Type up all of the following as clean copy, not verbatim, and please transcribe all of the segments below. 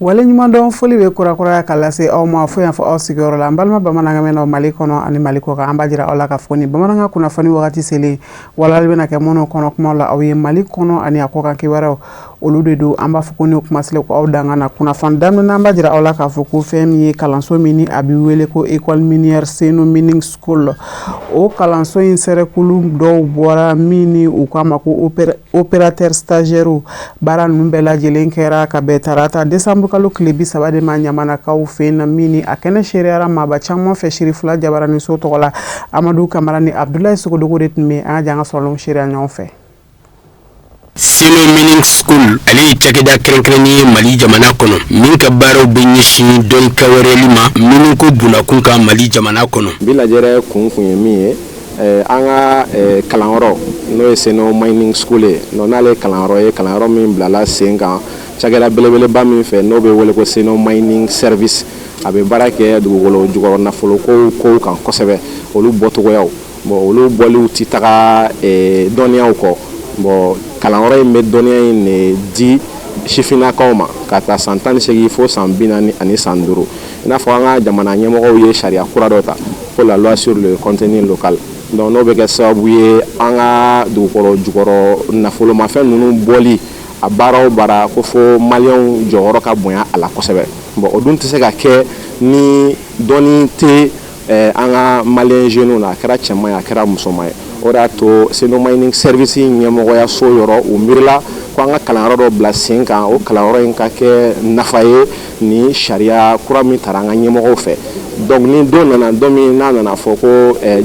wala ɲuman dɔn foli bɛ kura ka lase aw ma fo yan fɔ aw sigiyɔrɔ la n balima bamanankan mɛnnaw Mali kɔnɔ ani Mali kɔ kan an b'a jira aw la ka fɔ ni bamanankan kunnafoni wagati selen walali bɛna kɛ minnu kɔnɔ kuma la aw ye Mali kɔnɔ ani a kɔ kan kibaruyaw olu de don an b'a fɔ ko ni kuma selen ko aw dangan na kunnafoni daminɛ an b'a jira aw la k'a fɔ ko fɛn min ye kalanso min ni a bɛ wele ko école minière Seno Mining School o kalanso in sɛrɛkulu dɔw bɔra min ni u k'a ma ko opérateur stagiaire baara ninnu bɛɛ lajɛlen kɛra ka bɛn tarata décembre kalo tile 30 de ma ɲamanakaw fɛ na min ni a kɛnɛ seriyara maaba caman fɛ Sirifula Jabaranin So tɔgɔ la Amadu Kamara ni Abdoulaye Sogodogo de tun bɛ an ka jan ka sɔrɔlenw seriya ɲɔgɔn fɛ. Seno Mining School ale ye cakɛda kɛrɛnkɛrɛnnen ye Mali jamana kɔnɔ min ka baaraw bɛ ɲɛsin dɔnniya wɛrɛli ma minnu ko bunakun kan Mali jamana kɔnɔ. Bi lajɛrɛ kun ye min ye an ka kalanyɔrɔ n'o ye Seno Mining School ye n'ale kalanyɔrɔ ye kalanyɔrɔ min bilala sen kan cakɛda belebeleba min fɛ n'o bɛ wele ko Seno Mining Service a bɛ baara kɛ dugukolo jukɔrɔ nafolo kow kan kosɛbɛ olu bɔcogoyaw olu bɔliw tɛ taga dɔnniyaw kɔ kalanyɔrɔ in bɛ dɔnniya in de di sifinnakaw ma ka taa san 18 fo san 40 ani san 5 i n'a fɔ an ka jamana ɲɛmɔgɔw ye sariya kura dɔ ta ko la loi sur le contenu local donc n'o bɛ kɛ sababu ye an ka dugukolo jukɔrɔ nafolomafɛn ninnu bɔli a baara o baara ko fo maliyɛnw jɔyɔrɔ ka bonya a la kosɛbɛ o dun tɛ se ka kɛ ni dɔnni tɛ an ka maliyɛn jeunes na a kɛra cɛman ye a kɛra musoman ye o de y'a to Seno Mining Service ɲɛmɔgɔya so yɔrɔ u miirila ko an ka kalanyɔrɔ dɔ bila sen kan o kalanyɔrɔ in ka kɛ nafa ye ni sariya kura min tara an ka ɲɛmɔgɔw fɛ donc ni don nana don min n'a nana fɔ ko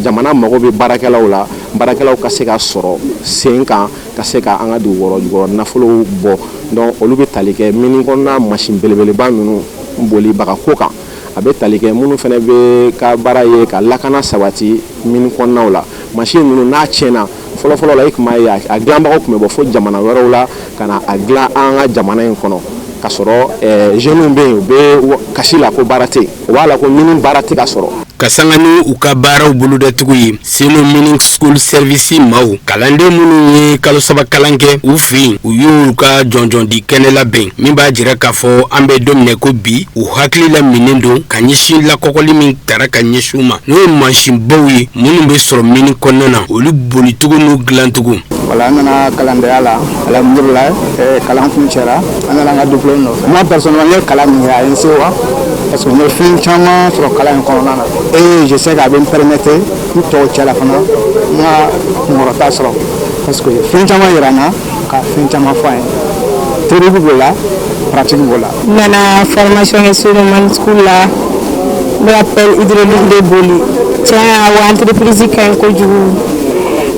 jamana mago bɛ baarakɛlaw la baarakɛlaw ka se ka sɔrɔ sen kan ka se ka an ka dugukɔrɔ nafolow bɔ donc olu bɛ tali kɛ mini kɔnɔna machine belebeleba ninnu bolibaga ko kan a bɛ tali kɛ minnu fana bɛ ka baara ye ka lakana sabati mini kɔnɔnaw la machine ninnu n'a tiɲɛna fɔlɔfɔlɔ la i tun b'a ye a dilanbagaw tun bɛ bɔ fo jamana wɛrɛw la ka na a dilan an ka jamana in kɔnɔ ka sɔrɔ jeunes bɛ yen u bɛ kasi la ko baara tɛ yen u b'a la ko mini baara tɛ ka sɔrɔ. Ka sanga ni u ka baaraw bolodatigiw ye Seno Mining School Service maaw kalanden minnu ye kalo 3 kalan kɛ u fɛ yen u y'u ka jɔnjɔn di kɛnɛ labɛn min b'a jira k'a fɔ an bɛ don minɛ ko bi u hakili laminen don ka ɲɛsin lakɔkɔli min tara ka ɲɛsin u ma n'o ye mansinbaw ye minnu bɛ sɔrɔ mini kɔnɔna na olu bolicogo n'u dilancogo. Voilà, an nana kalandenya la alhamdulillah kalan kun cɛra an nana an ka diplôme nɔfɛ moi personnellement n ye kalan min kɛ a ye n se wa parce que n ye fɛn caman sɔrɔ kalan in kɔnɔna na et je sais que a bɛ n permettre n tɔw cɛla fana n ka kunkɔrɔta sɔrɔ parce que fɛn caman yira n na ka fɛn caman fɔ an ye théorie b'o la pratique b'o la. n nana formation kɛ Seno Mining School la n bɛ appel hydraulique de boli tiɲɛ awɔ entreprise ka ɲi kojugu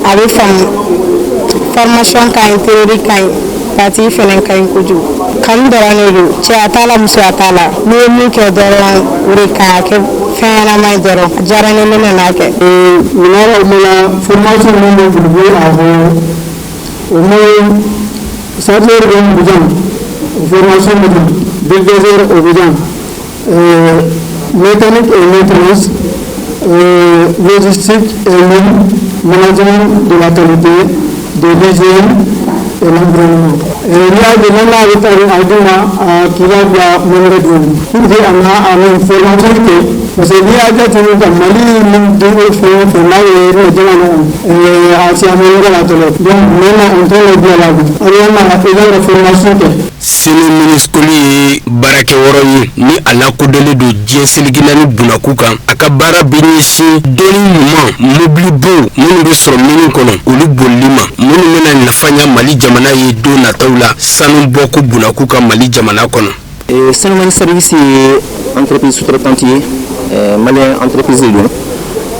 a bɛ faamu formation ka ɲi théorie ka ɲi pratique fana ka ɲi kojugu kanu dɔrɔn de don cɛya t'a la musoya t'a la n'i ye min kɛ dɔrɔn o de k'a kɛ fɛn ɲɛnama ye dɔrɔn a diyara n ye ne nan'a kɛ. Minɛnw mana formation minnu bɛ bolo a fɔ o ni sariyɛri bɛ bujan formation bɛ bulldozer o bujan mécanique et maintenance logistique et management de la qualité de l'hygiène et l'environnement. Il y a des moments où qui va bien mener pour dire à une formation parce que il y a des gens qui Mali de faire là et à si améliorer la télé. Donc maintenant on peut le dire là. On a une formation. Seno Mining School ye baarakɛyɔrɔ ye ni a lakodɔnlen don diɲɛ seligina ni bunaku kan a ka baara bɛ ɲɛsin dɔnni ɲuman mobilibow minnu bɛ sɔrɔ mini kɔnɔ olu bolili ma minnu bɛna nafa ɲa Mali jamana ye don nataw la sanu bɔ ko bunaku ka Mali jamana kɔnɔ. Seno Mining Service ye entreprise sous-traitante ye malien entreprise de don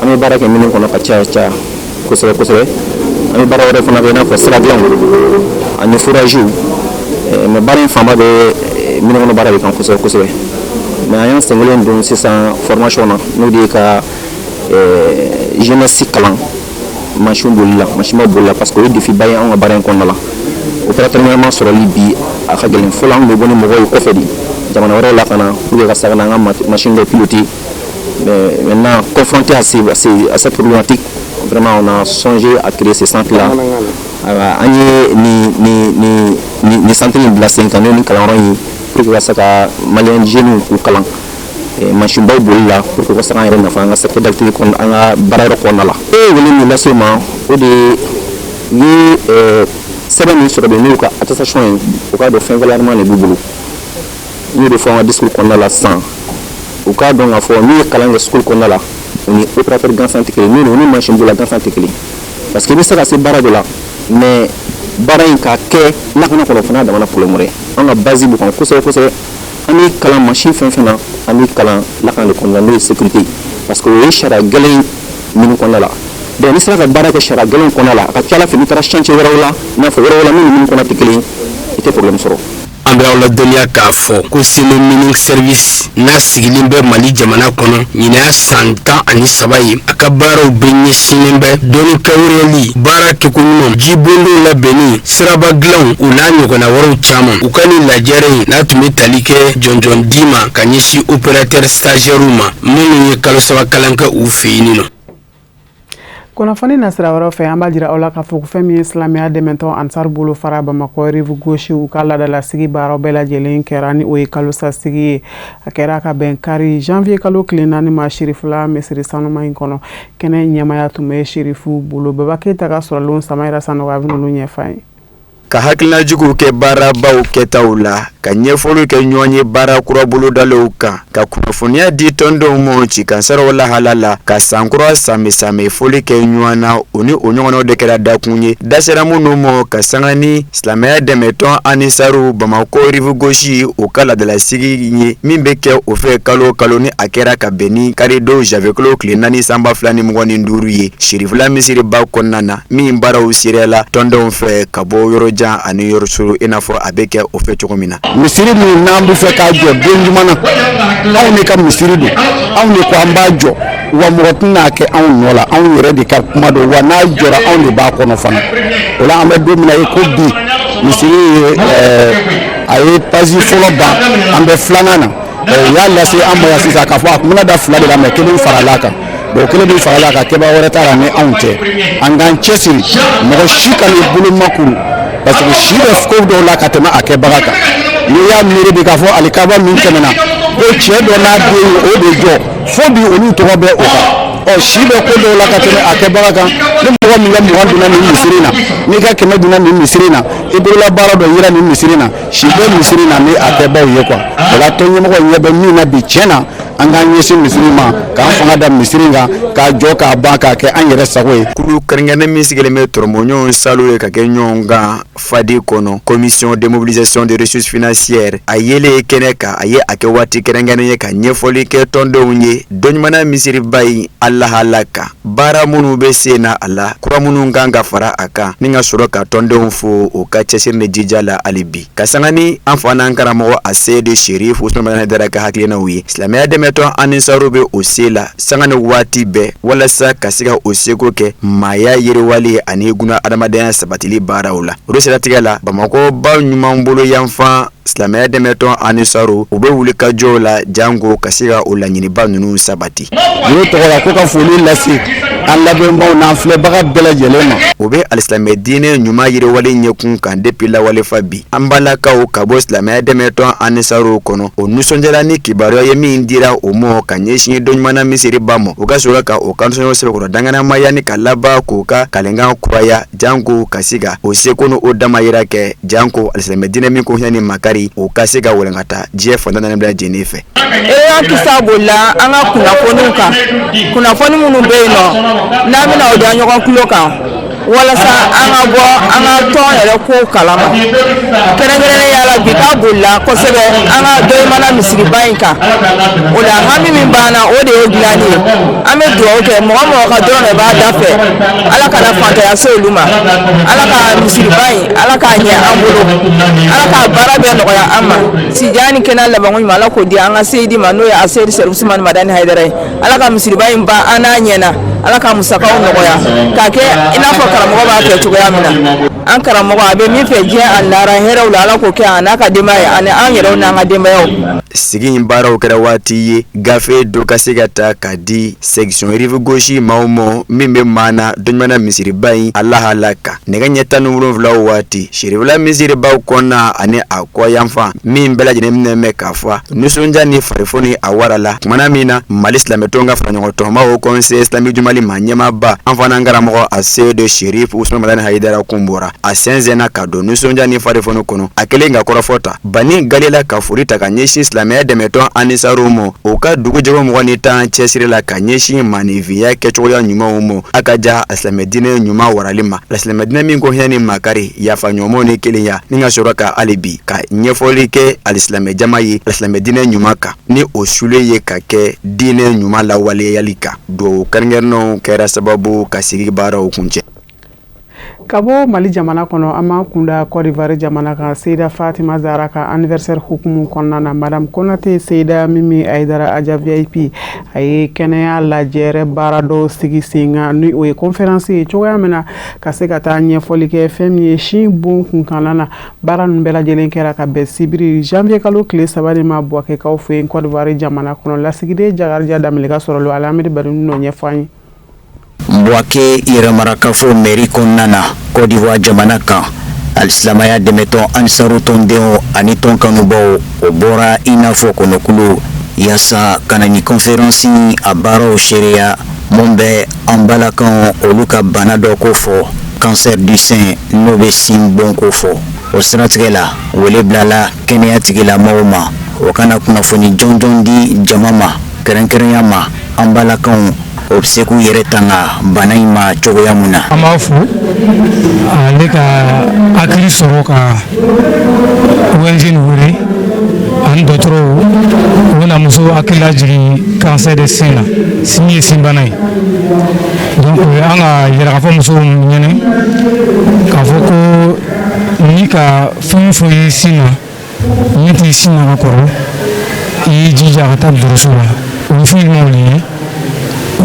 an bɛ baara kɛ mini kɔnɔ ka caya kosɛbɛ kosɛbɛ an bɛ baara wɛrɛ fana kɛ i n'a fɔ sira dilanw ani foragew mais baara in fanba bɛ mini kɔnɔ baara de kan kosɛbɛ kosɛbɛ mais an y'an sɛgɛlen don sisan formation na n'o de ye ka jeunesse kalan machine bolila parce que o ye défi ba ye an ka baara in kɔnɔna la opérateur ɲɛnama sɔrɔli bi a ka gɛlɛn fɔlɔ an bɛ bɔ ni mɔgɔw ye kɔfɛ de jamana wɛrɛw la ka na pour que ka se ka na an ka machine dɔ piloter mais maintenant confronté à cette problématique vraiment on a songé à créer ces centres là an ye ni centre in bila sen kan n'o ni kalanyɔrɔ ye pour que ça ka malien jeune ou kalan machine bay bolla pour que ça ren nafa nga secteur d'activité kon anga bararo ko nala woni ni la seulement o de ni seben sur de nous ka attestation au cas de fin valerment les boubou ni de fois discours qu'on a la 100 au cas donc a fois ni kalan school qu'on a là on est opérateur grand santé nous on machine de la grand santé parce que ni ça c'est barado là mais barain ka ke na kana ko fana da wana problème on a base bu ko so ani kalan machine fana ani kalan la kan ko na sécurité parce que oui chara galen min ko la de ni sera bara ko chara galen ko la ka tiala fi tara change wala na fa wala min ko na tikeli ite problème soro an bɛ aw la dɔnniya k'a fɔ ko seno mining service n'a sigilen bɛ mali jamana kɔnɔ ɲinɛya san 13 ye a ka baaraw bɛ ɲɛsinnen bɛ dɔnni kɛwureli baara kɛkoɲuman jibondow labɛnni siraba dilanw u n'a ɲɔgɔnna wɛrɛw caman u ka nin lajɛrɛ in n'a tun bɛ tali kɛ jɔnjɔn di ma ka ɲɛsin opérateur stagiaires ma minnu ye kalo 3 kalan kɛ u fɛ yen nɔ. Kunnafoni na sira wɛrɛw fɛ an b'a jira aw la k'a fɔ ko fɛn min ye silamɛya dɛmɛtɔn Ansar bolo fara Bamakɔ rive gauche u ka laadalasigi baaraw bɛɛ lajɛlen kɛra ni o ye kalosa sigi ye a kɛra ka bɛn kari janvier kalo tile 4 ma Sirifula misiri sanuma in kɔnɔ kɛnɛ ɲɛmaya tun bɛ Sirifu bolo Baba Keyita ka sɔrɔlen Samayira Sanogo a bɛ n'olu ɲɛfɔ an ye. Ka hakilinajuguw kɛ baarabaw kɛtaw la ka ɲɛfɔliw kɛ ɲɔgɔn ye baara kura bolodalew kan ka kunnafoniya di tɔndenw ma ci kansɛrɛw lahala la ka sankura same foli kɛ ɲɔgɔn na o ni o ɲɔgɔnnaw de kɛra dakun ye dasera minnu ma ka sanga ni silamɛya dɛmɛtɔn Anisaru Bamakɔ rive gauche o ka laadalasigi ye min bɛ kɛ o fɛ kalo ni a kɛra ka bɛn ni karido janvier kalo tile 4 sanba 2025 ye Sirifula misiriba kɔnɔna na min baaraw serela tɔndenw fɛ ka bɔ yɔrɔ jan ani yɔrɔ suru i n'a fɔ a bɛ kɛ o fɛ cogo min na. Misiri min n'an bɛ fɛ k'a jɔ don ɲuman na anw de ka misiri don anw de ko an b'a jɔ wa mɔgɔ tɛna kɛ anw nɔ la anw yɛrɛ de ka kuma don wa n'a jɔra anw de b'a kɔnɔ fana o la an bɛ don min na i ko bi misiri ye a ye page fɔlɔ ban an bɛ filanan na u y'a lase an ma yan sisan k'a fɔ a kun bɛna da 2 de la mais kelen farala kan bon kelen min farala kan kɛba wɛrɛ t'a la ni anw tɛ an k'an cɛsiri mɔgɔ si ka n'i bolo makuru parce que si bɛ ko dɔw la ka tɛmɛ a kɛbaga kan n'i y'a miiri bi k'a fɔ alikaba min tɛmɛna ko cɛ dɔ n'a den ye o de jɔ fo bi olu tɔgɔ bɛ o kan si bɛ ko dɔw la ka tɛmɛ a kɛbaga kan ni mɔgɔ min ka 20 donna nin misiri na n'i ka 100 donna nin misiri na i bolola baara dɔ yira nin misiri na si bɛ misiri na ni a kɛbaw ye quoi o la tɔnɲɛmɔgɔ ɲɛ bɛ min na bi tiɲɛ na an k'an ɲɛsin misiri ma k'an fanga da misiri kan k'a jɔ k'a ban k'a kɛ an yɛrɛ sago ye. Kulu kɛrɛnkɛrɛnnen min sigilen bɛ tɔrɔmɔɲɔgɔn salo ye ka kɛ ɲɔgɔn kan fadi kɔnɔ commission de mobilisation des ressources financières a yelen kɛnɛ kan a ye a kɛ waati kɛrɛnkɛrɛnnen ye ka ɲɛfɔli kɛ tɔndenw ye dɔɲumana misiriba in alahala kan baara minnu bɛ sen na a la kura minnu kan ka fara a kan ni ka sɔrɔ ka tɔndenw fo o ka cɛsiri ni jija la hali bi ka sanga ni an fa n'an karamɔgɔ a se de Sherif Usman Haidara ka hakilinaw ye silamɛya dɛmɛtɔn Anisaru bɛ o se la sanga ni waati bɛɛ walasa ka se ka o seko kɛ maaya yiriwali ani guna adamadenya sabatili baaraw la o de siratigɛ la Bamakɔ ba ɲuman bolo yanfan silamɛya dɛmɛtɔn Anisaru u bɛ wuli ka jɔw la jango ka se ka o laɲiniba ninnu sabati. N'o tɔgɔ la ko ka foli lase an lamɛnbaaw n'an filɛbaga bɛɛ lajɛlen ma. O bɛ alisilamɛ diinɛ ɲuman yiriwali ɲɛkun kan depuis lawalefa bi an balakaw ka bɔ silamɛya dɛmɛtɔn Anisaru kɔnɔ o nisɔndiyara ni kibaruya ye min dira o ma ka ɲɛsin dɔɲumana misiriba ma o ka sɔrɔ ka o kanusɔnw sɛbɛkɔrɔ danganamaya ni ka laban k'o ka kalenkan kuraya janko ka se ka o seko ni o damayira kɛ janko alisilamɛ diinɛ min ko hinɛ ni makari o ka se ka walankata diɲɛ fantan bɛɛ lajɛlen fɛ. An kisa bolila an ka kunnafoniw kan kunnafoni minnu bɛ yen nɔ n'an bɛna o da ɲɔgɔn tulo kan walasa an ka bɔ an ka tɔn yɛrɛ kow kalama kɛrɛnkɛrɛnnenya la bi k'a bolila kosɛbɛ an ka dɔɲumana misiriba in kan o la hami min b'an na o de ye dilanni ye an bɛ dugawu kɛ mɔgɔ mɔgɔ ka dɔrɔn de b'a da fɛ ala kana fantanya se olu ma ala ka misiriba in ala k'a ɲɛ an bolo ala k'a baara bɛɛ nɔgɔya an ma sidiya ni kɛnɛ labanko ɲuman ala k'o di an ka seyidi ma n'o ye a seyidi Sɛrifu Usumani Madani Haidara ye ala ka misiriba in ban an n'a ɲɛna ala ka musakaw nɔgɔya k'a kɛ i n'a fɔ karamɔgɔ b'a kɛ cogoya min na an karamɔgɔ a bɛ min fɛ diɲɛ ani lahara hɛrɛw la ala k'o kɛ an n'a ka denbaya ye ani an yɛrɛw n'an ka denbayaw. sigi in baaraw kɛra waati ye gafe dɔ ka se ka ta ka di section rive gauche maaw ma min bɛ maana dɔɲumana misiriba in a lahala kan nɛgɛ ɲɛ 17 waati siribula misiribaw kɔnɔna ani a kɔyanfan min bɛɛ lajɛlen minɛ mɛ k'a fɔ nisɔndiya ni farifoni a warala tumana min na Mali silamɛtɔnw ka faraɲɔgɔntɔnba o conseil islamique du Mali ma ɲɛmaaba an fana karamɔgɔ a seede Sherif Usman Madani Haidara kun bɔra a sɛnsɛnna ka don nisɔndiya ni farifoni kɔnɔ a kelen ka kɔrɔfɔta Bani Galela ka fori ta ka ɲɛsin silamɛya dɛmɛtɔn anisaru ma o ka dugujɛgɛ 21 cɛsiri la ka ɲɛsin maniviya kɛcogoya ɲumanw ma a ka ja silamɛdinɛ ɲuman warali ma silamɛdinɛ min ko hinɛ ni makari yafa ɲɔgɔnw ni kelenya ni ka sɔrɔ ka alibi ka ɲɛfɔli kɛ alisimɛ jama ye alisimɛdinɛ ɲuman kan ni o sule ye ka kɛ diinɛ ɲuman lawaleyali kan do kɛrɛnkɛrɛnnenw kɛra sababu ka sigi baaraw kuncɛ ka bɔ Mali jamana kɔnɔ an ma kunda Côte d'Ivoire jamana kan Seyda Fatima Zahra ka anniversaire hukumu kɔnɔna na Madame Konate Seyda Mimi Aidara Aja VIP a ye kɛnɛya lajɛrɛ baara dɔ sigi sen kan ni o ye conférence ye cogoya min na ka se ka taa ɲɛfɔli kɛ fɛn min ye sin bon kunkanna na baara ninnu bɛɛ lajɛlen kɛra ka bɛn sibiri janvier kalo tile 3 de ma Buakekaw fɛ yen Côte d'Ivoire jamana kɔnɔ lasigiden Jakarija Damele ka sɔrɔlo Alamedi Bari n'o ɲɛfɔ an ye Mbwake Iramarakafo Meri Konana Côte d'Ivoire jamana kan Alislamaya dɛmɛtɔn Ansaru tɔndenw ani tɔnkanubaw o bɔra i n'a fɔ kɔnɔkulu yasa kana ni conférence a baaraw sereya mun bɛ an balakan olu ka bana dɔ ko fɔ cancer du sein n'o bɛ sin bon ko fɔ o siratigɛ la wele bilala kɛnɛya tigilamɔgɔw ma o kana kunnafoni jɔnjɔn di jama ma kɛrɛnkɛrɛnya ma an balakanw o bɛ se k'u yɛrɛ tanga bana in ma cogoya mun na. An b'a fo ale ka hakili sɔrɔ ka ONG nin wele ani dɔgɔtɔrɔw u bɛna muso hakili lajigin cancer de sein na sin ye sin bana ye donc o ye an ka yɛrɛ ka fɔ musow ɲɛnɛ k'a fɔ ko ni ka fɛn fɔ ye sin na ni tɛ sin na ka kɔrɔ i y'i jija ka taa dɔgɔtɔrɔso la o ye fɛn jumɛnw de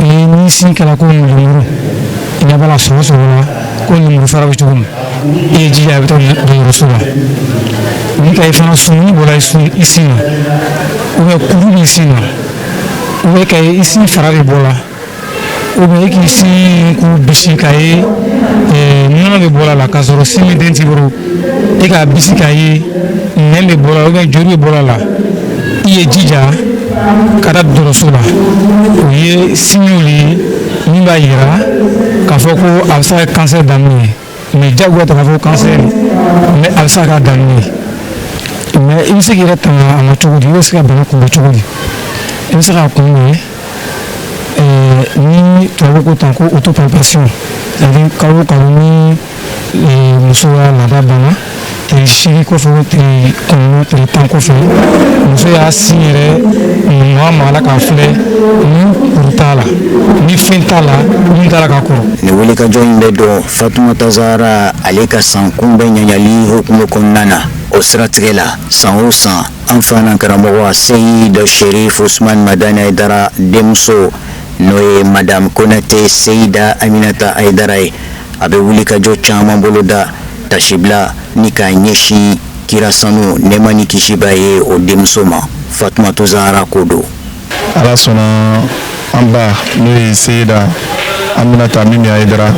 ye ni sin kɛla ko lemuru i ɲɛ b'a la sɔgɔsɔgɔ la ko lemuru fara bɛ cogo min i ye jija i bɛ taa dɔgɔtɔrɔso la ni ka i fana sumuni bɔra i sin na kuru b'i sin na ka i sin fara de bɔ la i k'i sin k'u bisi k'a ye nɔnɔ bɛ bɔ la k'a sɔrɔ sin bɛ den t'i bolo i k'a bisi k'a ye nɛn bɛ bɔ la joli bɛ bɔ la i ye jija ka taa dɔgɔtɔrɔso la o ye signaux ye min b'a yira k'a fɔ ko a bɛ se ka cancer daminɛ mais jagoya tɛ k'a fɔ cancer mais a bɛ se ka daminɛ mais i bɛ se k'i yɛrɛ tanga a ma cogo di i bɛ se ka bana kunbɛn cogo di i bɛ se k'a kunbɛn ni tubabu ko tan ko autopalpation c'est-à-dire kalo o kalo ni muso ka laada banna tile 8 kɔfɛ tile 9 tile 10 kɔfɛ muso y'a sin yɛrɛ ma la k'a filɛ ni kuru t'a la ni fɛn t'a la min t'a la ka kɔrɔ. Ni wulikajɔ in bɛ dɔn Fatumata Zahra ale ka san kunbɛn ɲaɲali hukumu kɔnɔna na o siratigɛ la san o san an fana karamɔgɔ Seyida Sherif Usman Madani Haidara denmuso n'o ye Madame Konate Seyida Aminata Haidara ye a bɛ wulikajɔ caman boloda tasibila ni k'a ɲɛsin kira sanu nɛɛma ni kisiba ye o denmuso ma Fatumata Zahra ko don. Ala sɔnna an ba n'o ye Seyida Aminata Mimi Haidara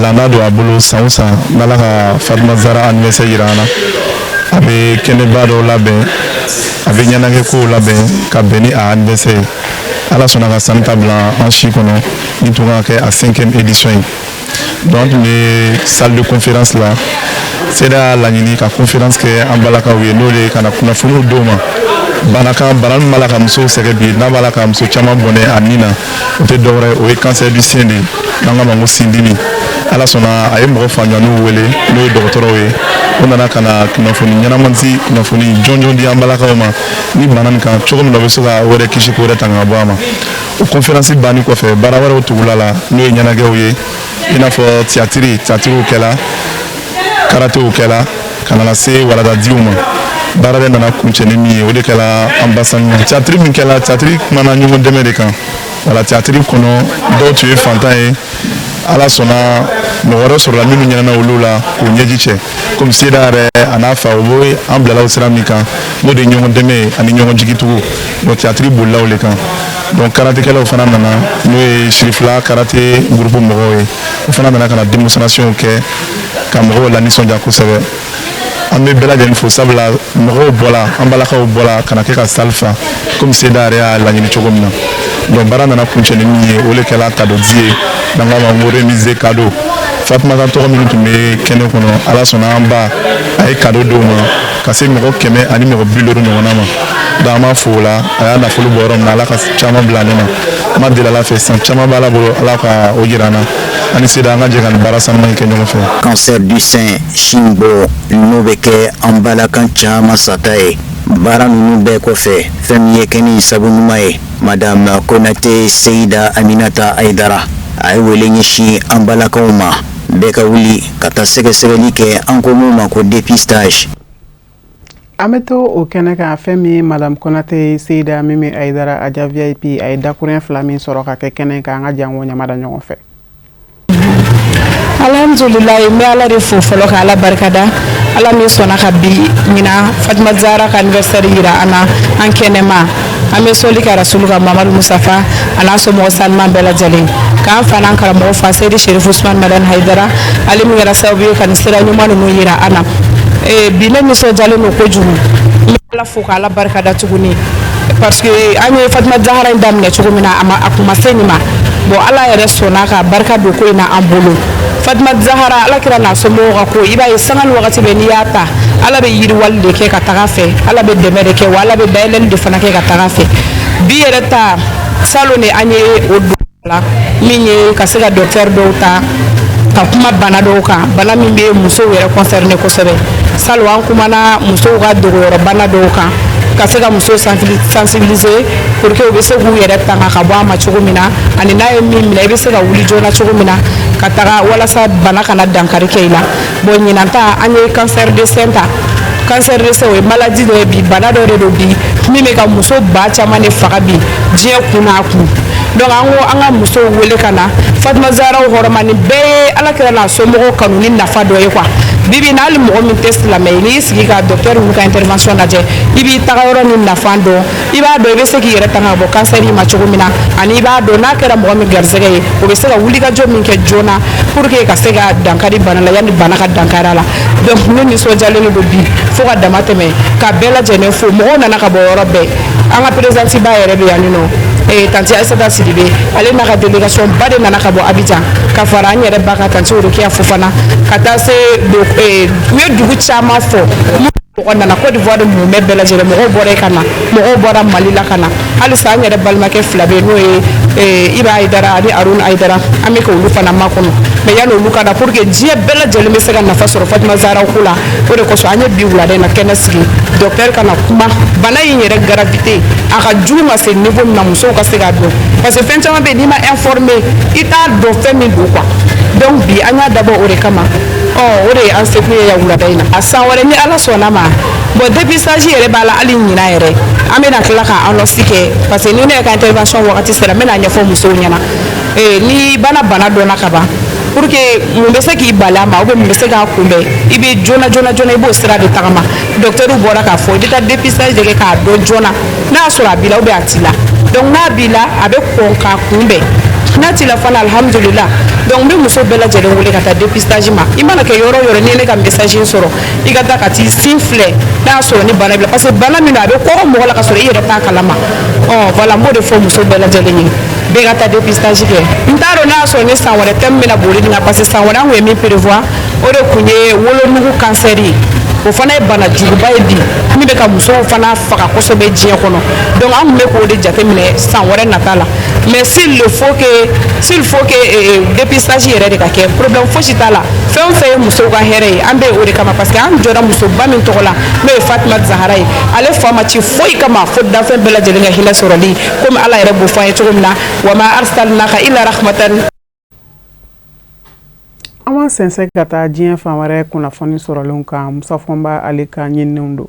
landa don a bolo san o san n'Ala ka Fatumata Zahra anniversaire jira an na a bɛ kɛnɛba dɔw labɛn a bɛ ɲɛnajɛ kow labɛn ka bɛn ni a anniversaire ye. Ala sɔnna ka sanu ta bila an si kɔnɔ nin tun kan ka kɛ a 5e édition ye. Donc tun bɛ salle de conférence la Seyida laɲini ka conférence kɛ an balakaw ye n'o de ka na kunnafoniw d'o ma bana min b'a la ka musow sɛgɛ bi n'a b'a la ka muso caman bɔnɛ a nin na o tɛ dɔwɛrɛ o ye cancer du sein de n'an k'a ma ko sin dimi. Ala sɔnna a ye mɔgɔ faamuyaliw wele n'o ye dɔgɔtɔrɔw ye o nana ka na kunnafoni ɲɛnama di kunnafoni jɔnjɔn di an balakaw ma ni bana nin kan cogo min na o bɛ se ka o yɛrɛ kisi k'o yɛrɛ tanga ka bɔ a ma. O conférence banni kɔfɛ baara wɛrɛw tugula la n'o ye ɲɛnajɛw ye i n'a fɔ théâtre kɛla karatew kɛla ka na se waladadiw ma baara de nana kuncɛ ni min ye o de kɛla an basani théâtre min kɛla théâtre kumana ɲɔgɔn dɛmɛ de kan wala théâtre kɔnɔ dɔw tun ye fantan ye Ala sɔnna mɔgɔ sur la minnu ɲɛna olu la k'u ɲɛji cɛ comme seda yɛrɛ a n'a fa o bɛ an bilala o sira min kan n'o de ye ɲɔgɔn dɛmɛ ani ɲɔgɔn jigitugu donc théâtre bolila o le kan donc karatekɛlaw fana nana n'o ye sirifila karate groupe mɔgɔw ye o fana nana ka na démonstration kɛ ka mɔgɔw lanisɔndiya kosɛbɛ an bɛ bɛɛ lajɛlen fo sabula mɔgɔw bɔla an balakaw bɔla ka na kɛ ka salle fa comme seda yɛrɛ y'a laɲini cogo min na donc baara nana kuncɛ ni min ye o le kɛla cadeau di ye n'an k'a ma ko remise cadeau Fatumata tɔgɔ minnu tun bɛ kɛnɛ kɔnɔ ala sɔnna an ba a ye cadeau d'o ma ka se mɔgɔ 100 ani mɔgɔ 50 ɲɔgɔnna ma donc an b'a fo o la a y'a nafolo bɔ yɔrɔ min na ala ka caman bila ne ma an b'a deli ala fɛ san caman b'a la bolo ala ka o jira an na ani seda an ka jɛ ka nin baara sanuman in kɛ ɲɔgɔn fɛ. Cancer du sein Shimbo n'o bɛ kɛ an balakan caman sata ye baara ninnu bɛɛ kɔfɛ fɛn min ye kɛ ni sabu ɲuman ye madame Konate Seida Aminata Aidara a ye wele ɲɛsin an balakaw ma bɛɛ ka wuli ka taa sɛgɛsɛgɛli kɛ an ko mun ma ko dépistage. An bɛ to o kɛnɛ kan fɛn min ye madame Konate Seida Mimi Aidara Aja VIP a ye dakurun 2 min sɔrɔ ka kɛ kɛnɛ kan an ka jango ɲamada ɲɔgɔn fɛ. Alhamdulillah me ala de fo fɔlɔ ka ala barikada ala min sɔnna ka bi ɲina Fatima Zara ka anniversaire yira ana an kɛnɛma an bɛ sɔli ka rasulu ka Mamadu Musafa ana somɔgɔ salman bɛɛ lajɛlen k'an fana an karamɔgɔ fa Seydi Sherif Usman Madan Haidara ale min kɛra sababu ye ka nin sira ɲuman ninnu yira ana bi ne nisɔndiyalen don kojugu n bɛ ala fo ka ala barikada tuguni parce que an ye Fatima Zahara in daminɛ cogo min na a kun ma se nin ma bon ala yɛrɛ sɔnna ka barika don ko in na an bolo Fatima Zahara ala kira n'a somɔgɔw ka ko i b'a ye sanga ni wagati bɛɛ n'i y'a ta ala bɛ yiriwali de kɛ ka taga fɛ ala bɛ dɛmɛ de kɛ wa ala bɛ dayɛlɛli de fana kɛ ka taga fɛ bi yɛrɛ ta salon de an ye o don la min ye ka se ka docteur dɔw ta ka kuma bana dɔw kan bana min bɛ musow yɛrɛ concerné kosɛbɛ salon an kumana musow ka dogoyɔrɔ bana dɔw kan ka se ka muso sensibiliser pour que u bɛ se k'u yɛrɛ tanga ka bɔ a ma cogo min na ani n'a ye min minɛ i bɛ se ka wuli joona cogo min na ka taga walasa bana kana dankari kɛ i la bon ɲinan ta an ye cancer de sein ta cancer de sein o ye maladie dɔ ye bi bana dɔ de don bi min bɛ ka muso ba caman de faga bi diɲɛ kun n'a kun donc an ko an ka musow wele ka na Fatima Zahara hɔrɔmani bɛɛ ye ala kira n'a somɔgɔw kanu ni nafa dɔ ye quoi bibi na hali mɔgɔ min tɛ silamɛ ye n'i sigi ka docteur ninnu ka intervention lajɛ i b'i taga yɔrɔ ni nafa dɔn i b'a dɔn i bɛ se k'i yɛrɛ tanga ka bɔ cancer in ma cogo min na ani i b'a dɔn n'a kɛra mɔgɔ min garisɛgɛ ye o bɛ se ka wulikajɔ min kɛ joona pour que ka se ka dankari bana la yanni bana ka dankari a la donc ne nisɔndiyalen don bi fo ka dama tɛmɛ ka bɛɛ lajɛlen fo mɔgɔw nana ka bɔ yɔrɔ bɛɛ an ka présidente ba yɛrɛ bɛ yan nɔ tanti Aïssata Sidibe ale n'a ka délégation ba de nana ka bɔ Abidjan ka fara an yɛrɛ ba ka tanti Orokia Fofana ka taa se u ye dugu caman fɔ mɔgɔ nana Côte d'Ivoire de mun bɛɛ bɛɛ lajɛlen mɔgɔw bɔra ka na mɔgɔw bɔra Mali la ka na halisa an yɛrɛ balimakɛ 2 bɛ n'o ye Iba Aidara ani Aruna Aidara an bɛ ka olu fana makɔnɔ mais yanni olu ka na pour que diɲɛ bɛɛ lajɛlen bɛ se ka nafa sɔrɔ Fatima Zahara ko la o de kosɔn an ye bi wulada in na kɛnɛ sigi docteur kana kuma bana in yɛrɛ gravité a ka jugu ka se niveau min na musow ka se k'a dɔn parce que fɛn caman bɛ yen n'i ma informé i t'a dɔn fɛn min don quoi donc bi an y'a dabɔ o de kama o de ye an seko ye yan wulada in na a san wɛrɛ ni ala sɔnna ma bon dépistage yɛrɛ b'a la hali ɲina yɛrɛ an bɛna tila ka annonce kɛ parce que ni ne ka intervention wagati sera n bɛna ɲɛfɔ musow ɲɛna ni bana dɔnna ka ban pour que mun bɛ se k'i bali a ma ou bien mun bɛ se k'a kunbɛn i bɛ joona i b'o sira de tagama docteur bɔra k'a fɔ i bɛ taa dépistage de kɛ k'a dɔn joona n'a y'a sɔrɔ a b'i la ou bien a t'i la donc n'a b'i la a bɛ kɔn k'a kunbɛn n'a t'i la fana alhamdulillah donc n bɛ muso bɛɛ lajɛlen wele ka taa dépistage ma i mana kɛ yɔrɔ o yɔrɔ n'i ye ne ka message in sɔrɔ i ka taa ka t'i sin filɛ n'a y'a sɔrɔ ni bana b'i la parce que bana min don a bɛ kɔgɔ mɔgɔ la ka sɔrɔ i yɛrɛ t'a kalama voilà n b'o de fɔ muso bɛɛ lajɛlen ye bɛɛ ka taa dépistage kɛ n t'a dɔn n'a y'a sɔrɔ ni san wɛrɛ thème bɛna boli nin kan parce que san wɛrɛ an kun ye min prévoir o de kun ye wolonugu cancer ye o fana ye bana juguba ye bi min bɛ ka musow fana faga kosɛbɛ diɲɛ kɔnɔ donc an kun bɛ k'o de jateminɛ san wɛrɛ nata la mais s'il faut que dépistage yɛrɛ de ka kɛ problème fosi t'a la fɛn o fɛn ye musow ka hɛrɛ ye an bɛ o de kama parce que an jɔra musoba min tɔgɔ la n'o ye Fatima Zahara ye ale fa ma ci foyi kama fo danfɛn bɛɛ lajɛlen ka hinɛ sɔrɔli komi ala yɛrɛ b'o fɔ an ye cogo min na wa ma arsalnaka illa rahmatan. An b'an sɛnsɛn ka taa diɲɛ fan wɛrɛ kunnafoni sɔrɔlenw kan Musa Fɔnba ale ka ɲininiw don.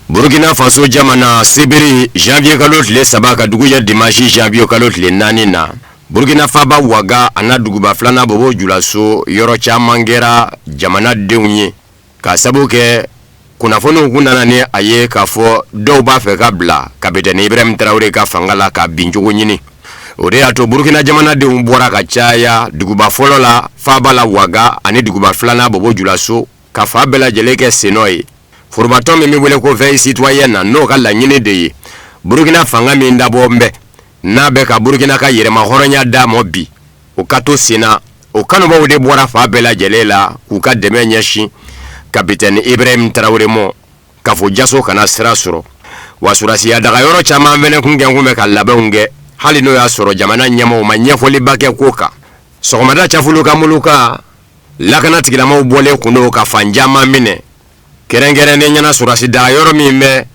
Burkina Faso jamana Sibiri janvier kalot le sabaka duguya dimanche janvier kalot le nanina Burkina Faba waga ana duguba flana bobo julaso yoro chamangera jamana deunye ka sabuke kuna fono kunana ne aye ka fo do ba fe kabla kapiteni Ibrahim Traoré ka fangala ka binjugo nyini ore ato Burkina jamana de umbora ka chaya duguba folola Faba la waga ani duguba flana bobo julaso ka fabela jeleke senoi formaton mi wele ko veille citoyenne no ka la nyini de Burkina fanga mi ndabo mbe na be ka Burkina ka yere ma horonya da mobi o kato sina o kanu ba de bora fabela jelela ku ka deme nyashi kapiteni Ibrahim Traoré mo ka fo jaso kana sira soro wasurasi ya daga yoro chama mene kunge ngume ka labunge hali no ya soro jamana nyama o manyefoli bake koka sokomada chafulu ka muluka lakana tikila mo bole kuno ka fanjama mine kerengere ne nyana surasi daga yoro mime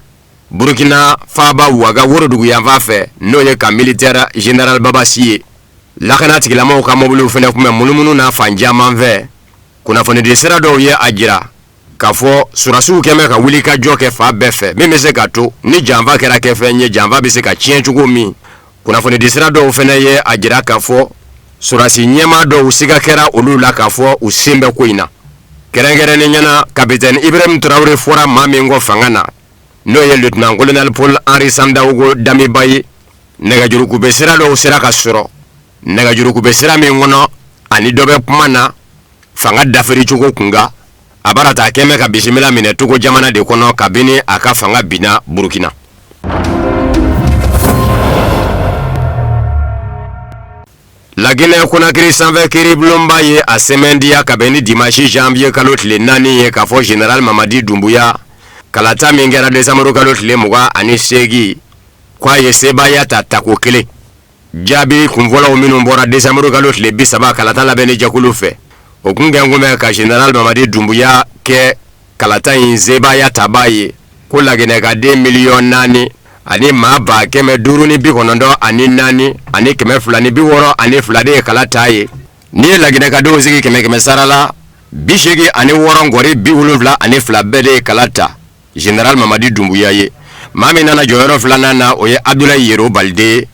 Burkina Faba waga woro dugu ya vafe no ye ka militaire general Babasiye lakana tikila mo ka mobulu fene kuma mulumunu na fanjama mve kuna fone de sera do ye ajira kafo surasu keme ka wuli ka joke fa befe meme se ka to ni janva kera ke fenye janva bi se ka chienchugo mi kuna fone de sera do fene ye ajira kafo surasi nyema do usika kera ulula kafo usimbe kuina kerengere ne nyana kapiteni Ibrahim Traoré fora mamingo fangana no ye lieutenant colonel Paul Henri Sandaogo Dami Baye nega juru ku besera do usira ka suro nega juru ku besera mi ngono ani dobe pumana fanga daferi chuko kunga abarata keme ka bisimila mine tuko jamana de kono kabini aka fanga bina Burkina la Guinée Conakry sanve kiri blomba ye a semendia kabeni dimanche janvier kalot le nani ye kafo général Mamadi Doumbouya kalata mingera décembre kalot le muga ani segi kwa ye seba ya tatako kele jabi kumvola ominu mbora décembre kalot le bisaba kalata la beni jakulu fe okunge ngume ka général Mamadi Doumbouya ke kalata inzeba ya tabaye kula gene ka 2 millions nani ani maba keme duruni bi konondo ani nani ani keme fulani bi woro ani fulade kalata ye ni la gene ka dozigi keme sarala bishigi ani woro ngori bi wuluvla ani flabede kalata général Mamadi Doumbouya ye mami nana joyoro fulana na oye Abdoulaye Yero Balde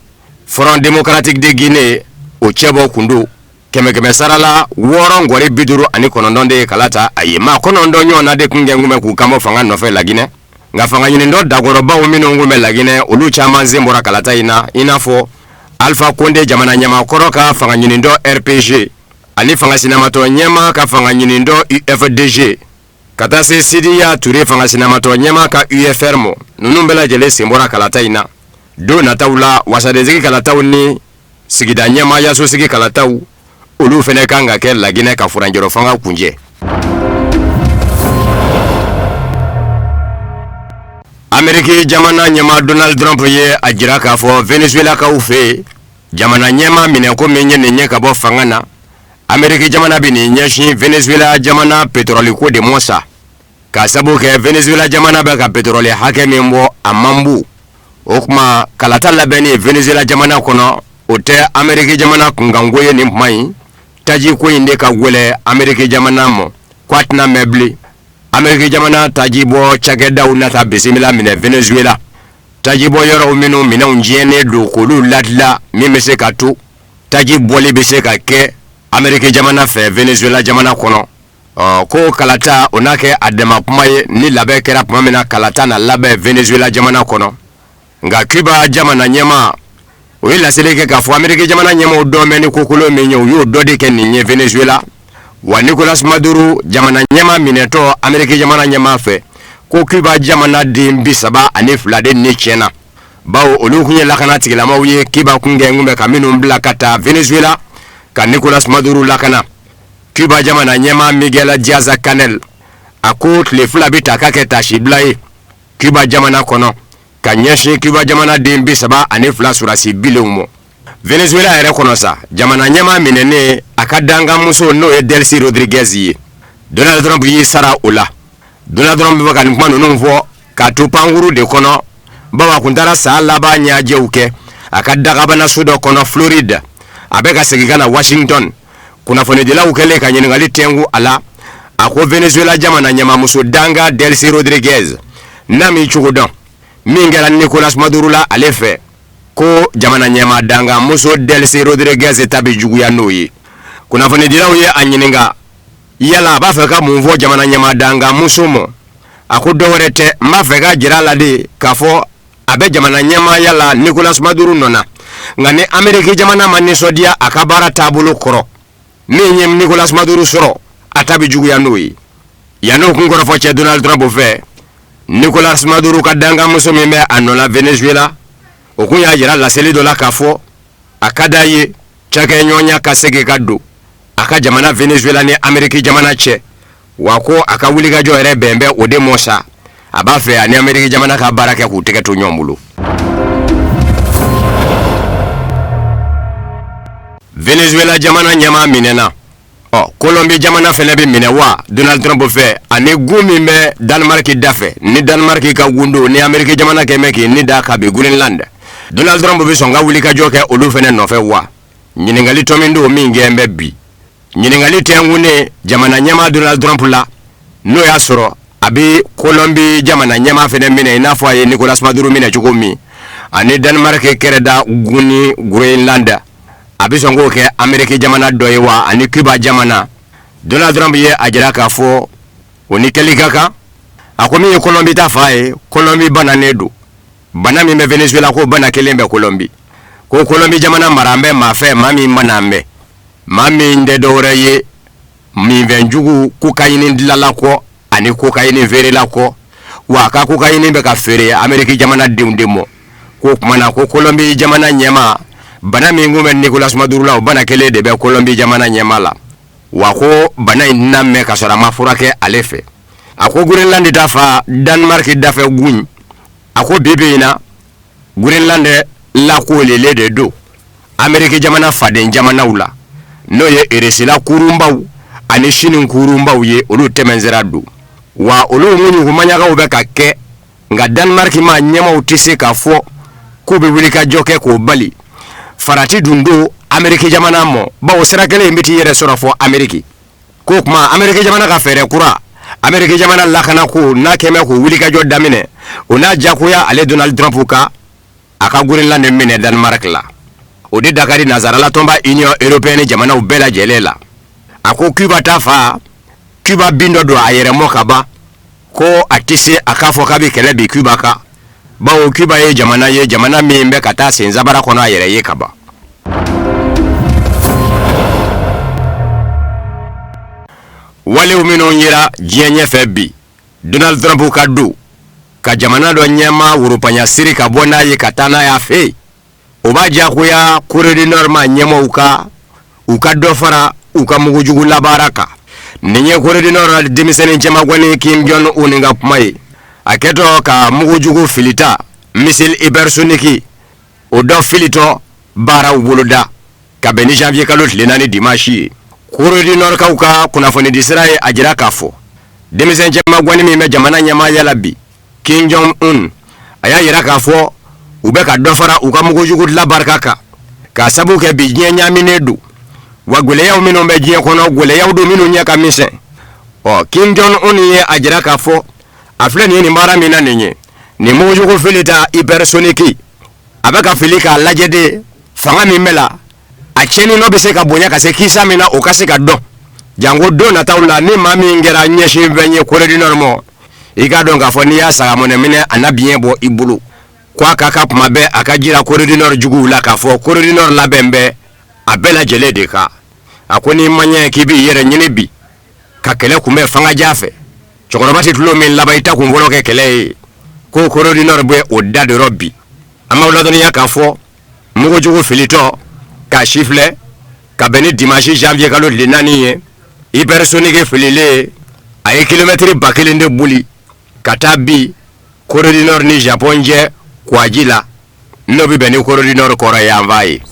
Front démocratique de Guinée o chebo kundu keme sarala woro ngori biduru ani konondonde kalata aye ma konondo nyona de kunge ngume ku kamo fanga no fe la Guinée nga fanga nyini ndo dagoro ba umino ngume la Guinée olu chama zembora kalata inafo Alpha Condé jamana nyama koroka fanga nyini ndo RPG ani fanga sinamato nyema ka fanga nyini ndo UFDG katase Sidiya Touré fanga sinamato nyema ka UFRMO nunumbela jele sembora kalata do natawla wasadeziki kalata ni sigida nyema ya so sigi kalata olu fene kanga ke la Guinée ka furanjero fanga kunje Ameriki jamana nyema Donald Trump ye ajira ka fo Venezuela ka ufe jamana nyema mine ko menye nenye ka bo fangana Ameriki jamana bini nyashi Venezuela jamana petroli ko de mosa ka sabu ke Venezuela jamana ba ka petroli hake membo amambu okuma kalata labeni Venezuela jamana kono ote Ameriki jamana kungangoye ni mai taji ko inde ka wele Ameriki jamana mo kwatna mebli Ameriki jamana tajibo chageda unata bisimila mine Venezuela tajibo yoro minu mine unjene do kolu latla mimese katu tajibo libise ke Ameriki jamana fe Venezuela jamana kono ko kalata onake adema pumaye ni labe kera pumamena kalata na labe Venezuela jamana kono nga Cuba jamana nyema wila seleke kafu Ameriki jamana nyema udomeni kukulo minyo yu dodi ke ninye Venezuela wa Nicolas Maduro jamana nyema mineto Ameriki jamana nyema fe ko Cuba jamana dimbi saba ani flade ni chena bawo olukunye lakana tigila mawye Cuba kunge ngume kaminu mbla kata Venezuela ka Nicolas Maduro lakana Cuba jamana nyema Miguel Diaz-Canel akot le flabi takake tashiblai Cuba jamana kono kanyeshi Cuba jamana dimbi saba ani fla surasi bileumo Venezuela ere kono sa jamana nyema minene akadanga muso no e Delcy Rodriguez yi Donald Trump yi sara ola Donald Trump baka nkwano nunfo ka tupanguru de kono bawa kuntara sa laba nyaje uke akadaga bana sudo kono Florida abeka segikana Washington kuna fone de la ukele kanyengali tengu ala ako Venezuela jamana nyema muso danga Delcy Rodriguez nami chugodon mingela Nicolas Maduro la ale fɛ ko jamana ɲɛma danga muso Delcy Rodriguez tabi juguya n'o ye kunnafoni dilaw ye a ɲininka yala a b'a fɛ ka mun fɔ jamana ɲɛma danga muso ma a ko dɔwɛrɛ tɛ n b'a fɛ ka jira la de k'a fɔ a bɛ jamana ɲɛmaaya la Nicolas Maduro nɔna nka ni Amérique jamana ma nisɔndiya a ka baara taabolo kɔrɔ min ye Nicolas Maduro sɔrɔ a tabi juguya n'o ye yan'o kun kɔrɔfɔ cɛ Donald Trump fɛ Nicolas Maduro ka danga muso min bɛ a nɔ la Venezuela o kun y'a jira laseli dɔ la k'a fɔ a ka d'a ye cakɛɲɔgɔnya ka segin ka don a ka jamana Venezuela ni Amérique jamana cɛ wa ko a ka wulikajɔ yɛrɛ bɛn bɛ o de mɔ sa a b'a fɛ ani Amérique jamana ka baara kɛ k'u tɛgɛ to ɲɔgɔn bolo. Venezuela jamana ɲɛma minɛna Colombie jamana fɛnɛ bɛ minɛ wa Donald Trump fɛ ani gun min bɛ Danemark dafɛ ni Danemark ka gundo ni Amérique jamana kɛmɛ k'i ni da ka bi Greenland Donald Trump bɛ sɔn ka wulikajɔ kɛ olu fɛnɛ nɔfɛ wa ɲininkali tɔ min don min gɛn bɛ bi ɲininkali tɛ ngune jamana ɲɛma Donald Trump la n'o y'a sɔrɔ a bɛ Colombie jamana ɲɛma fɛnɛ minɛ i n'a fɔ a ye Nicolas Maduro minɛ cogo min ani Danemark kɛrɛda gun ni Greenland a bɛ sɔn k'o kɛ Amérique jamana dɔ ye wa ani Cuba jamana Donald Trump ye a jira k'a fɔ o ni kɛli ka kan a ko min ye Colombie ta fa ye Colombie bananen don bana min bɛ Venezuela ko bana kelen bɛ Colombie ko Colombie jamana mara an bɛ maa fɛ maa min mana an bɛ maa min tɛ dɔwɛrɛ ye minfɛn jugu cocaïne dilala kɔ ani cocaïne feerela kɔ wa a ka cocaïne bɛ ka feere Amérique jamana denw de mɔ ko kumana ko Colombie jamana ɲɛma bana min kun bɛ Nicolas Maduro la o bana kelen de bɛ Colombie jamana ɲɛma la wa ko bana in na mɛn ka sɔrɔ a ma furakɛ ale fɛ a ko Greenland ta fa Danemark dafɛ gun a ko bibi in na Greenland lakolelen de don Amérique jamana faden jamanaw la n'o ye Eresila kurunbaw ani Sini kurunbaw ye olu tɛmɛnsira don wa olu ŋuɲugumaɲagaw bɛ ka kɛ nka Danemark ma ɲɛmaw tɛ se k'a fɔ k'u bɛ wuli ka jɔ kɛ k'o bali farati dun don Amérique jamana mɔ bawo sira kelen in bɛ t'i yɛrɛ sɔrɔ fɔ Amérique ko kuma Amérique jamana ka fɛɛrɛ kura Amérique jamana lakana ko n'a kɛmɛ k'o wuli ka jɔ daminɛ o n'a jagoya ale Donald Trump ka a ka Greenland minɛ Danemark la o de dakari nazarala tɔnba Union Européenne jamanaw bɛɛ lajɛlen la a ko Cuba ta fa Cuba bin dɔ don a yɛrɛ mɔ ka ban ko a tɛ se a k'a fɔ k'a bɛ kɛlɛ bi Cuba kan bawo Cuba ye jamana min bɛ ka taa sen zabara kɔnɔ a yɛrɛ ye ka ban walew minnu yera diɲɛ ɲɛfɛ bi Donald Trump ka don ka jamana dɔ ɲɛma worobanya siri ka bɔ n'a ye ka taa n'a y'a fɛ o b'a diyagoya Corée du Nord ma ɲɛmaw ka u ka dɔ fara u ka mugujugu labaara kan nin ye Corée du Nord denmisɛnnin cɛmagɔni Kim Jong-un ka kuma ye a kɛtɔ ka mugujugu filita missile hypersonique o dɔ filitɔ baaraw boloda ka bɛn ni janvier kalo tile 4 dimanche ye Corée du Nord kaw ka kunnafoni di sira ye a jira k'a fɔ denmisɛn cɛmagɔni min bɛ jamana ɲɛmaaya la bi Kim Jong-un a y'a yira k'a fɔ u bɛ ka dɔ fara u ka mugujugu labarika kan k'a sabu kɛ bi diɲɛ ɲaaminen don wa gwɛlɛyaw minnu bɛ diɲɛ kɔnɔ gwɛlɛyaw don minnu ɲɛ ka misɛn Kim Jong-un ye a jira k'a fɔ a filɛ nin ye nin baara min na nin ye nin mugujugu filita hypersonique a bɛ ka fili k'a lajɛ de fanga min bɛ la a tiɲɛni nɔ bɛ se ka bonya ka se kisa min na o ka se ka dɔn jango don nataw la ni maa min kɛra ɲɛsin fɛn ye Corée du Nord mɔ i ka dɔn k'a fɔ n'i y'a sagamɔnɛ minɛ a na biɲɛ bɔ i bolo ko a ka kuma bɛɛ a ka jira Corée du Nord juguw la k'a fɔ Corée du Nord labɛn bɛ a bɛɛ lajɛlen de kan a ko n'i ma ɲɛ k'i b'i yɛrɛ ɲini bi ka kɛlɛ kunbɛn fangaja fɛ cɛkɔrɔba tɛ tulo min laban i ta kun fɔlɔ kɛ kɛlɛ ye ko Corée du Nord bɛ o da de yɔrɔ bi an b'aw ladɔnniya k'a fɔ mugujugu filitɔ k'a si filɛ ka bɛn ni dimanche janvier kalo tile 4 ye hypersonique fililen a ye kilomɛtiri 1000 de boli ka taa bi Corée du Nord ni Japon cɛ Kouaji la n'o bɛ bɛn ni Corée du Nord kɔrɔ ye an b'a ye.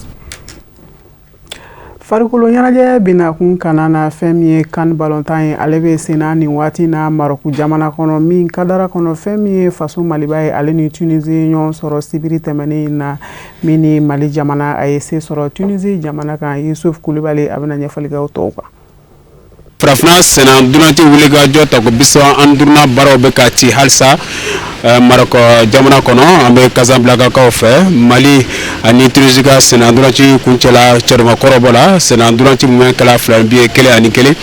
Farikolo ɲɛnajɛ bina kun kana na fɛn min ye CAN balontan ye ale bɛ sen na nin waati na Maroc jamana kɔnɔ min kadara kɔnɔ fɛn min ye faso Maliba ye ale ni Tunisie ɲɔgɔn sɔrɔ sibiri tɛmɛnen na min ni Mali jamana a ye se sɔrɔ Tunisie jamana kan Yusuf Kulibali a bɛna ɲɛfɔli kɛ o tɔw kan. Frafna sena dunanti wuliga jota ko biso andurna baro be kati halsa Maroko jamana kono ambe Casablanca ka ofe Mali ani Tunisia sena dunanti kunchela chorma korobola sena dunanti men kala flambi kele ani kele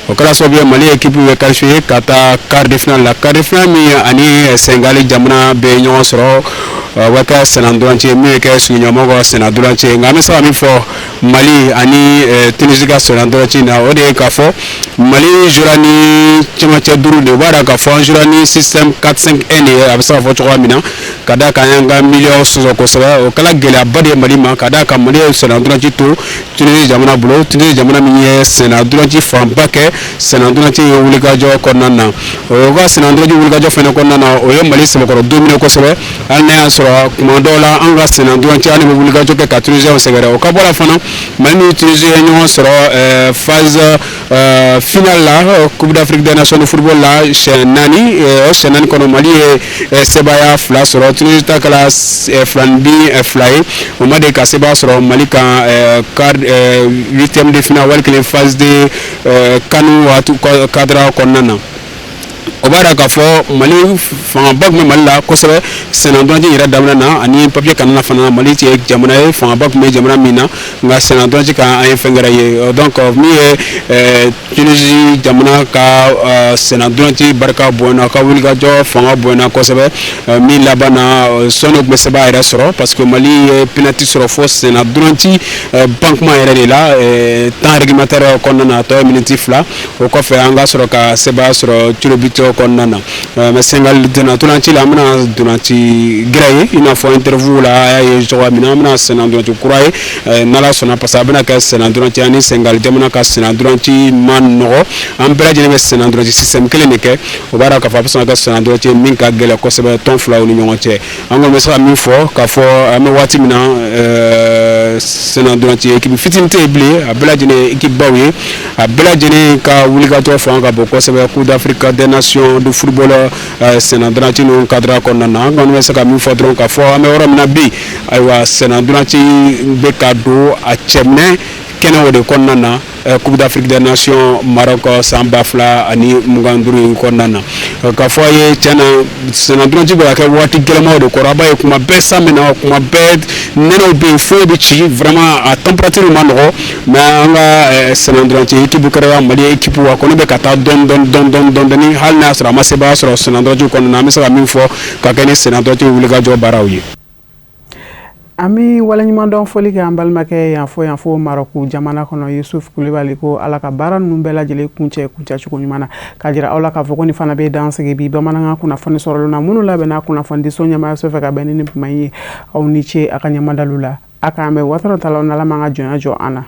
o kala sobia Mali équipe be qualifié kata quart de finale la quart de finale mi ani Sénégal jamana be nyon soro waka sena dunanti mi ke suño mogo sena dunanti ngame so ami fo Mali ani Tunisia sena dunanti na ode ka fo Mali jurani chamache duru de wara ka fo jurani système 4-5-1 absa fo chwa mina kada kanyanga million so ko sala o kala gele abade Mali ma kada ka Mali sena dunanti to Tunisia jamana bulo Tunisia jamana mi sena dunanti fambake sena dunanti wuliga jo konana o ga sena dunanti wuliga jo fena konana o yo Mali sema ko domine ko sala alne soro kumandola anga sena dunanti ani wuliga jo ke Tunisia o segere o ka bola fana Mali Tunisia nyon soro phase finale la Coupe d'Afrique des Nations de football la chez Nani kono Mali Sebaya fla soro Tunisia kala flanbi fly au mois de Kaseba soro Mali kan 8e de finale wal que phase de kanu watu cadra konana obara ka fo Mali fanga bag me Mali la ko sebe sena donji ira damna na ani papier kanana fana Mali ti jamana e fanga bag me jamana mina nga sena donji ka ay fengara ye donc mi Tunisie jamana ka sena donji barka bona ka wulga jo fanga bona ko sebe mi labana sono me seba ira soro parce que Mali penalty soro fo sena donji bankman ira la temps réglementaire konana to minutes la ko fe anga soro ka seba soro tulobito konana mais Sénégal dina tunanti la amna dunanti graye ina fo interview la ay jowa mina amna Sénégal dunanti kuraye nala sona pasabna ka Sénégal dunanti ani Sénégal demna ka Sénégal dunanti man no ambela jene Sénégal dunanti système clinique o bara ka fa pasona ka Sénégal dunanti min ka gele ko sebe ton fla ni nyonte angol mesa mi fo ka fo am wati mina Sénégal dunanti équipe fitimité blé abela jene équipe bawi abela jene ka wuliga to fo nga boko sebe Coupe d'Afrique des Nations de football senadranti no cadre konana ngonu saka mi fodron ka fo ame woro na bi aywa senadranti be kado a chemne kena wode konana Coupe d'Afrique des Nations Maroc samba fla ani muganduru konana ka fo ye tena senadranti be ka wati gelama wode ko raba e kuma be samena kuma be neno be fo be ci vraiment à température mano mais anga senadranti équipe kara Mali équipe wa kono be kata don ni hal na sura maseba sura senadranti konana mi saka mi fo ka kene senadranti wuliga jo barawi ami wala nyima don foli ga ambal make yan fo Maroku jamana kono Yusuf Koulibaly ko alaka baran numbela jele kunche chuko nyumana kajira awla ka foko ni fana be danse ge bi bamana nga kuna fani sorolo na munu la be na kuna fandi sonya ma so feka benini mayi aw niche akanya mandalula aka ame watara talona la manga jona jo ana